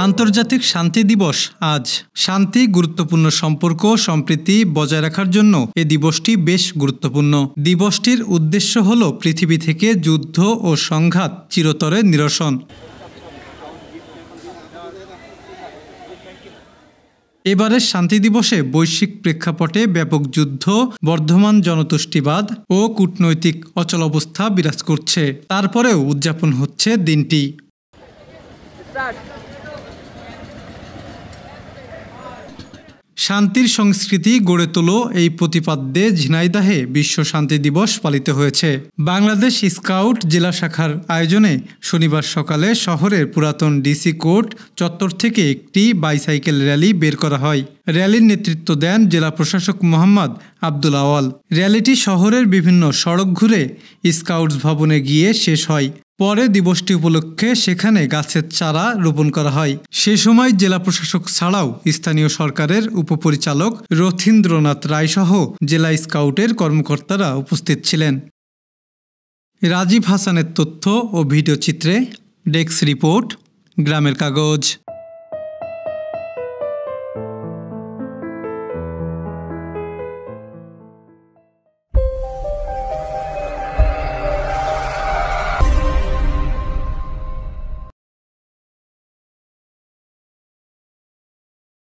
আন্তর্জাতিক শান্তি দিবস আজ। শান্তি, গুরুত্বপূর্ণ সম্পর্ক, সম্প্রীতি বজায় রাখার জন্য এ দিবসটি বেশ গুরুত্বপূর্ণ। দিবসটির উদ্দেশ্য হল পৃথিবী থেকে যুদ্ধ ও সংঘাত চিরতরে নিরসন। এবারের শান্তি দিবসে বৈশ্বিক প্রেক্ষাপটে ব্যাপক যুদ্ধ, বর্ধমান জনতুষ্টিবাদ ও কূটনৈতিক অচলাবস্থা বিরাজ করছে। তারপরেও উদযাপন হচ্ছে দিনটি। শান্তির সংস্কৃতি গড়ে তোলো এই প্রতিপাদ্যে ঝিনাইদহে বিশ্ব শান্তি দিবস পালিত হয়েছে। বাংলাদেশ স্কাউট জেলা শাখার আয়োজনে শনিবার সকালে শহরের পুরাতন ডিসি কোর্ট চত্বর থেকে একটি বাইসাইকেল র্যালি বের করা হয়। র্যালির নেতৃত্ব দেন জেলা প্রশাসক মোহাম্মদ আব্দুল আওয়াল। র্যালিটি শহরের বিভিন্ন সড়ক ঘুরে স্কাউটস ভবনে গিয়ে শেষ হয়। পরে দিবসটি উপলক্ষে সেখানে গাছের চারা রোপণ করা হয়। সে সময় জেলা প্রশাসক ছাড়াও স্থানীয় সরকারের উপপরিচালক রথীন্দ্রনাথ রায় সহ জেলা স্কাউটের কর্মকর্তারা উপস্থিত ছিলেন। রাজীব হাসানের তথ্য ও ভিডিও চিত্রে। ডেস্ক রিপোর্ট, গ্রামের কাগজ।